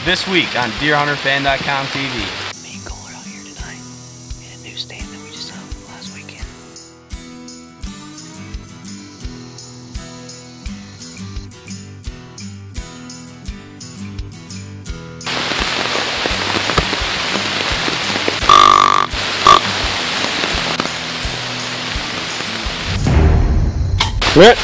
this week on DeerHunterFan.com TV. Me and Cole are out here tonight in a new stand that we just hung last weekend. Quit.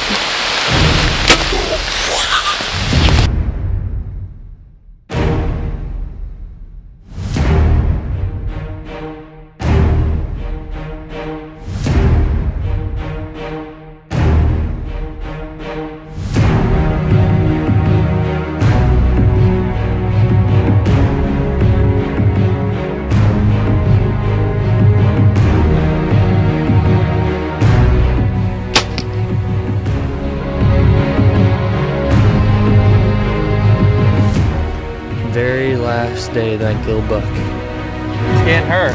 Very last day that I killed buck. It's getting her.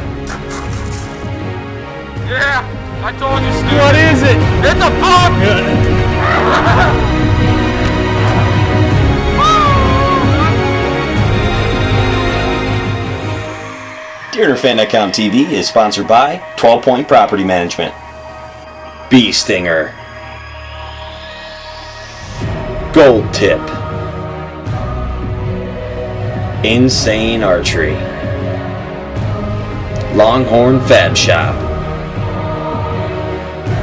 Yeah, I told you, Stu. What is it? It's a buck! DeerHunterFan.com TV is sponsored by 12 Point Property Management, Bee Stinger, Gold Tip, Insane Archery, Longhorn Fab Shop,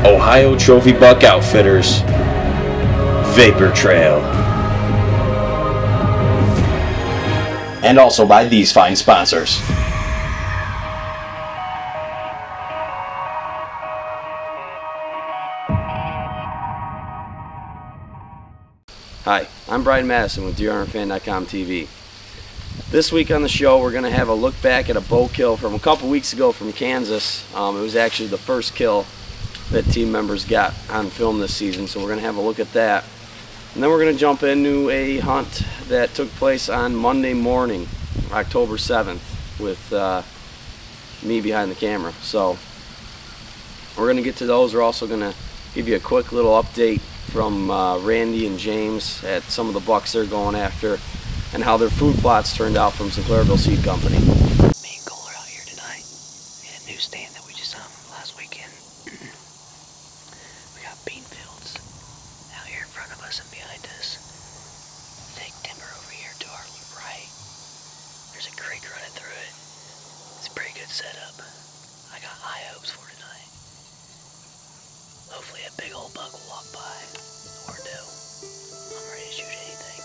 Ohio Trophy Buck Outfitters, Vapor Trail, and also by these fine sponsors. Hi, I'm Brian Madison with DeerHunterFan.com TV. This week on the show, we're going to have a look back at a bow kill from a couple weeks ago from Kansas. It was actually the first kill that team members got on film this season, so we're going to have a look at that. And then we're going to jump into a hunt that took place on Monday morning, October 7th, with me behind the camera. So we're going to get to those. We're also going to give you a quick little update from Randy and James at some of the bucks they're going after and how their food plots turned out from Sinclairville Seed Company. Me and Cole are out here tonight in a new stand that we just hung last weekend. We got bean fields out here in front of us and behind us. Thick timber over here to our right. There's a creek running through it. It's a pretty good setup. I got high hopes for tonight. Hopefully a big old buck will walk by. Or no. I'm ready to shoot anything.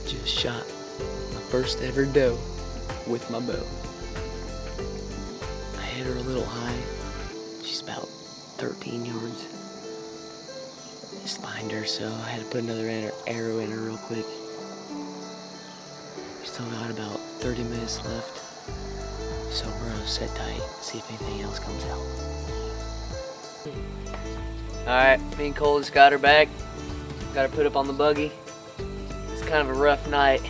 Just shot my first ever doe with my bow. I hit her a little high. She's about 13 yards. Just behind her, so I had to put another arrow in her real quick. We still got about 30 minutes left, so we're gonna sit tight, see if anything else comes out. Alright, me and Cole just got her back. Got her put up on the buggy. It's kind of a rough night.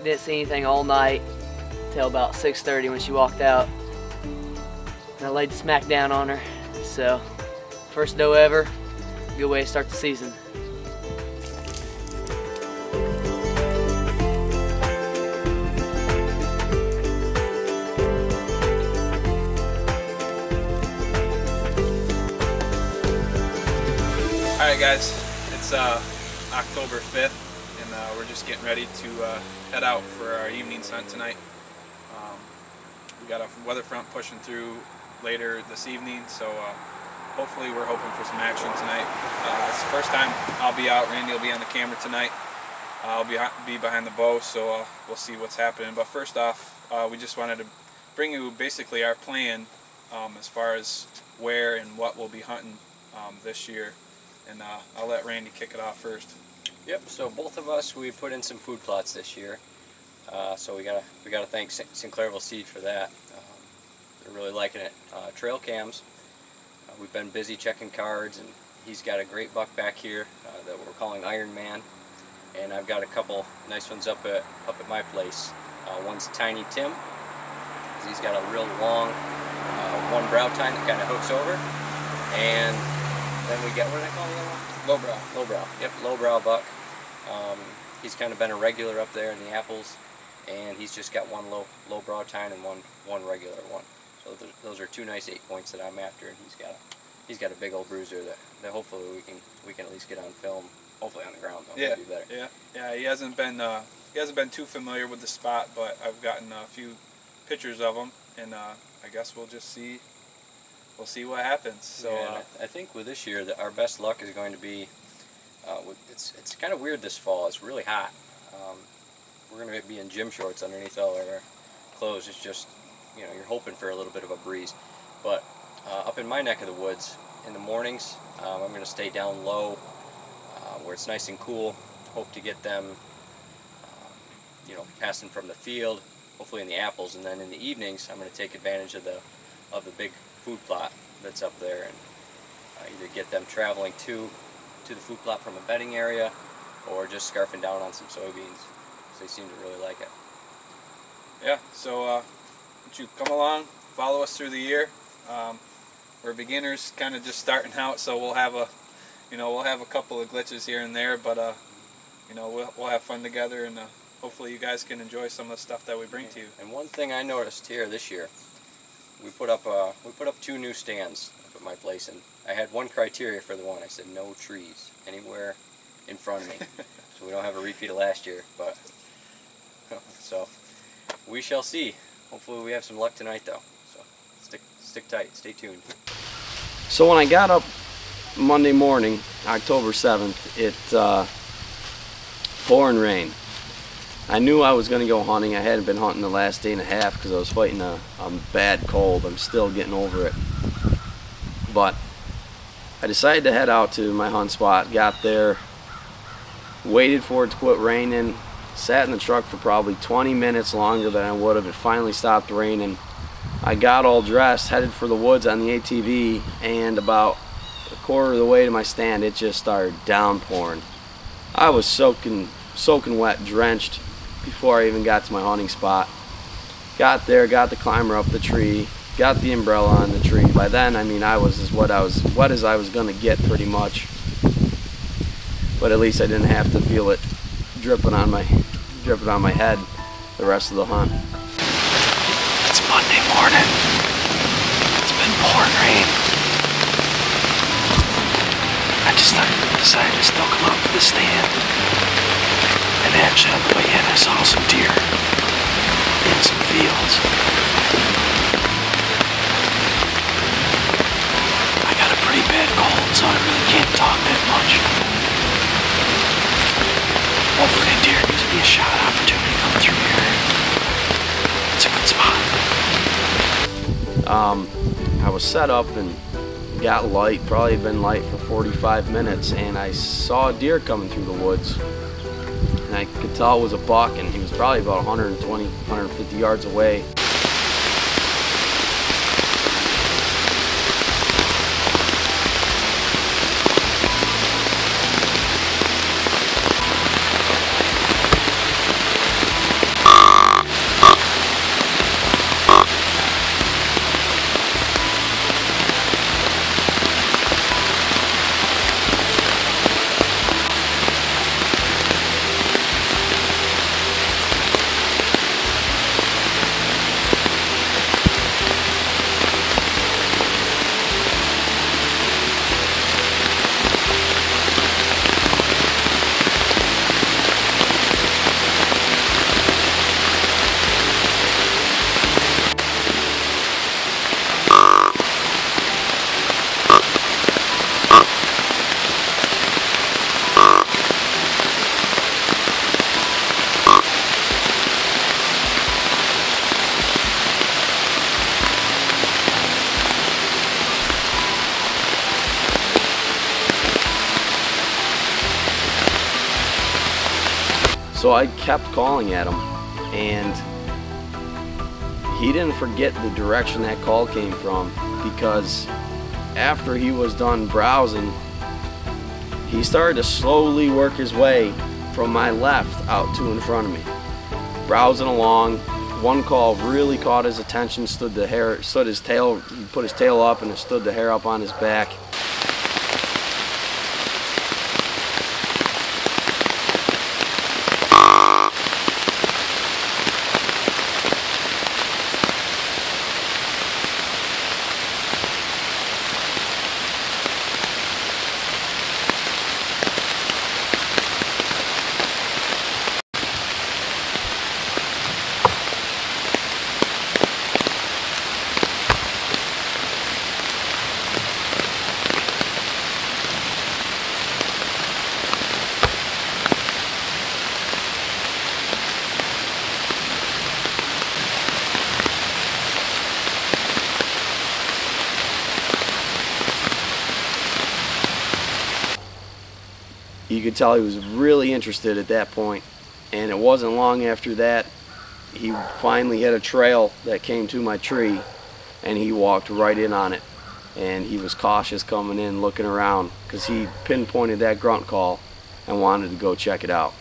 Didn't see anything all night till about 6:30 when she walked out. And I laid smack down on her. So, first doe ever. Good way to start the season. Alright guys, it's October 5th and we're just getting ready to head out for our evening's hunt tonight. We got a weather front pushing through later this evening, so hopefully we're hoping for some action tonight. It's the first time I'll be out. Randy will be on the camera tonight. I'll be behind the bow, so we'll see what's happening. But first off, we just wanted to bring you basically our plan as far as where and what we'll be hunting this year. And I'll let Randy kick it off first. Yep. So both of us, we put in some food plots this year. So we gotta thank Sinclairville Seed for that. They're really liking it. Trail cams. We've been busy checking cards, and he's got a great buck back here that we're calling Iron Man. And I've got a couple nice ones up at my place. One's Tiny Tim. He's got a real long one brow tine that kind of hooks over, and then we get, what do they call the other one? Low brow. Low brow. Yep, low brow buck. He's kind of been a regular up there in the apples, and he's just got one low brow tine and one regular one. So those are two nice 8 points that I'm after, and he's got a big old bruiser that hopefully we can at least get on film. Hopefully on the ground though. Yeah, be better. yeah. He hasn't been too familiar with the spot, but I've gotten a few pictures of him, and I guess we'll just see. We'll see what happens. So yeah, I think with this year that our best luck is going to be. It's kind of weird this fall. It's really hot. We're going to be in gym shorts underneath all our clothes. It's just, you know, you're hoping for a little bit of a breeze. But up in my neck of the woods, in the mornings, I'm going to stay down low where it's nice and cool. Hope to get them, you know, passing from the field, hopefully in the apples, and then in the evenings, I'm going to take advantage of the big food plot that's up there, and either get them traveling to the food plot from a bedding area, or just scarfing down on some soybeans. So they seem to really like it. Yeah. So why don't you come along, follow us through the year. We're beginners, kind of just starting out, so we'll have a couple of glitches here and there, but you know, we'll have fun together, and hopefully you guys can enjoy some of the stuff that we bring to you. And one thing I noticed here this year, we put up 2 new stands up at my place, and I had one criteria for the one. I said no trees anywhere in front of me, so we don't have a repeat of last year. But so we shall see. Hopefully we have some luck tonight, though. So stick tight, stay tuned. So when I got up Monday morning, October 7th, it pouring rain. I knew I was going to go hunting. I hadn't been hunting the last day and a half because I was fighting a bad cold. I'm still getting over it. But I decided to head out to my hunt spot. Got there, waited for it to quit raining, sat in the truck for probably 20 minutes longer than I would have. It finally stopped raining. I got all dressed, headed for the woods on the ATV, and about a quarter of the way to my stand, it just started downpouring. I was soaking wet, drenched, before I even got to my hunting spot. Got there, got the climber up the tree, got the umbrella on the tree. By then, I mean, I was as wet as I was gonna get, pretty much. But at least I didn't have to feel it dripping on my head the rest of the hunt. It's Monday morning. It's been pouring rain. I just decided to still come up to the stand. And actually, on the way in, I saw some deer in some fields. I got a pretty bad cold, so I really can't talk that much. Hopefully a deer gives me a shot opportunity coming through here. It's a good spot. I was set up and got light, probably been light for 45 minutes, and I saw a deer coming through the woods. And I could tell it was a buck, and he was probably about 120, 150 yards away. So I kept calling at him, and he didn't forget the direction that call came from, because after he was done browsing, he started to slowly work his way from my left out to in front of me, browsing along. One call really caught his attention, he put his tail up and stood the hair up on his back. You could tell he was really interested at that point, and it wasn't long after that he finally hit a trail that came to my tree, and he walked right in on it. And he was cautious coming in, looking around, because he pinpointed that grunt call and wanted to go check it out.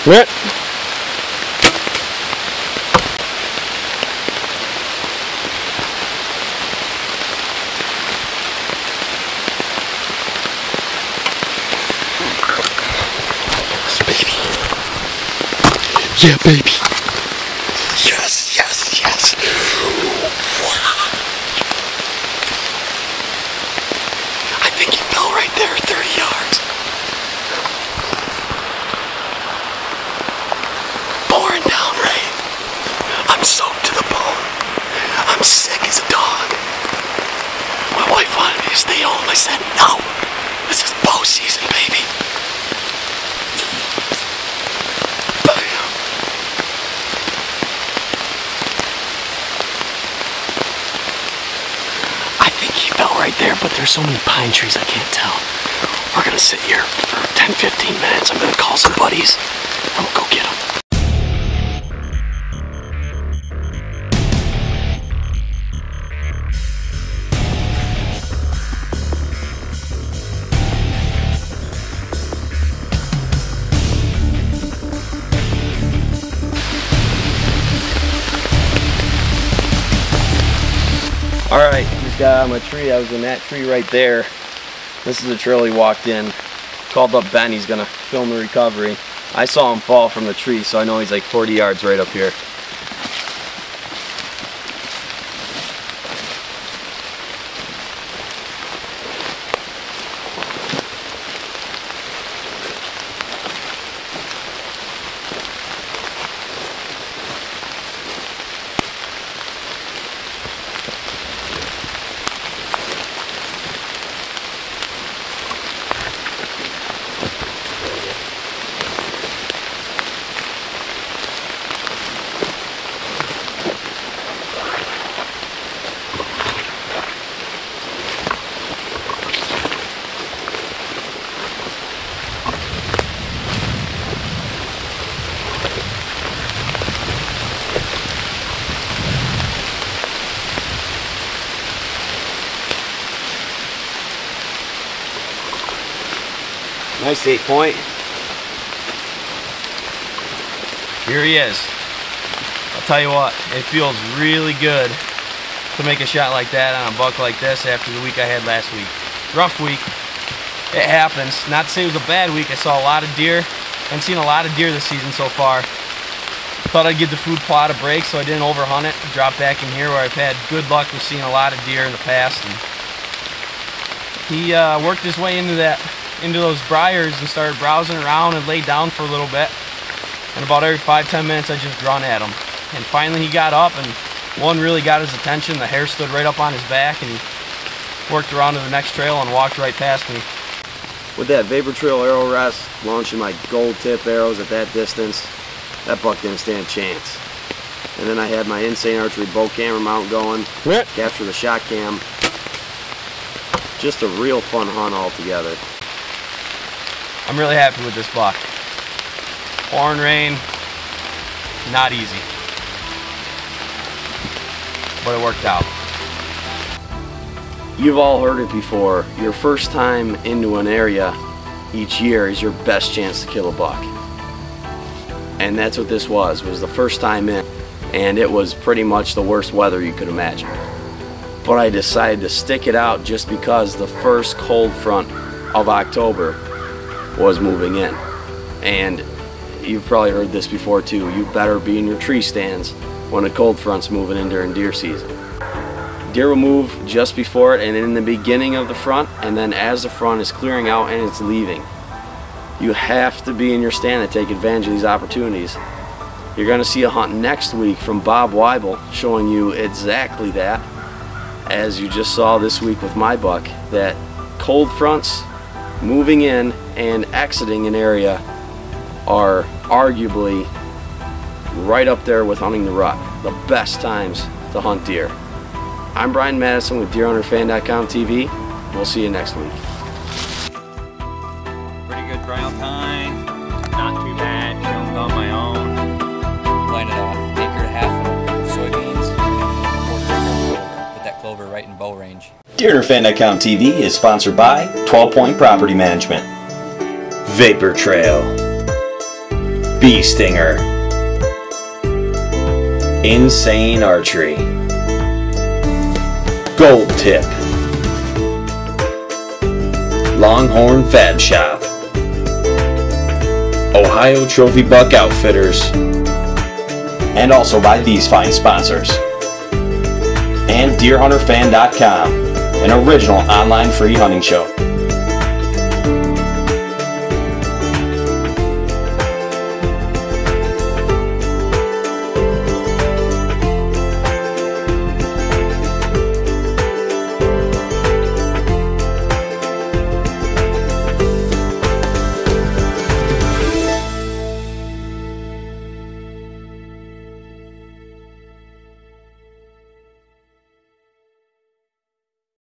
Lit. Yeah, baby. Yes, yes, yes. I think he fell right there, 30 yards. Pouring down rain. I'm soaked to the bone. I'm sick as a dog. My wife wanted me to stay home. I said, no. This is bow season, baby. Right there, but there's so many pine trees I can't tell. We're gonna sit here for 10-15 minutes. I'm gonna call some buddies and we'll go get them. Alright, just got out of my tree. I was in that tree right there. This is the trail he walked in. Called up Ben, he's gonna film the recovery. I saw him fall from the tree, so I know he's like 40 yards right up here. Nice 8-point. Here he is. I'll tell you what, it feels really good to make a shot like that on a buck like this after the week I had last week. Rough week. It happens. Not to say it was a bad week. I saw a lot of deer. I've seen a lot of deer this season so far. Thought I'd give the food plot a break so I didn't overhunt it. Drop back in here where I've had good luck with seeing a lot of deer in the past. And he worked his way into those briars and started browsing around and laid down for a little bit. And about every 5-10 minutes I just run at him. And finally he got up and one really got his attention. The hair stood right up on his back and he worked around to the next trail and walked right past me. With that Vapor Trail arrow rest, launching my gold tip arrows at that distance, that buck didn't stand a chance. And then I had my Insane Archery bow camera mount going, capture the shot cam. Just a real fun hunt altogether. I'm really happy with this buck. Pouring rain, not easy, but it worked out. You've all heard it before. Your first time into an area each year is your best chance to kill a buck. And that's what this was the first time in. And it was pretty much the worst weather you could imagine. But I decided to stick it out just because the first cold front of October was moving in. And you've probably heard this before too. You better be in your tree stands when a cold front's moving in during deer season. Deer will move just before it and in the beginning of the front, and then as the front is clearing out and it's leaving. You have to be in your stand to take advantage of these opportunities. You're going to see a hunt next week from Bob Weibel showing you exactly that, as you just saw this week with my buck, that cold fronts moving in and exiting an area are arguably right up there with hunting the rut, the best times to hunt deer. I'm Brian Madison with DeerHunterFan.com TV. We'll see you next week. Pretty good ground time. Not too bad. Filmed on my own. Planted an acre and a half of soybeans. Quarter acre of clover. Put that clover right in bow range. DeerHunterFan.com TV is sponsored by 12 Point Property Management, Vapor Trail, Bee Stinger, Insane Archery, Gold Tip, Longhorn Fab Shop, Ohio Trophy Buck Outfitters, and also by these fine sponsors. And DeerHunterFan.com, an original online free hunting show.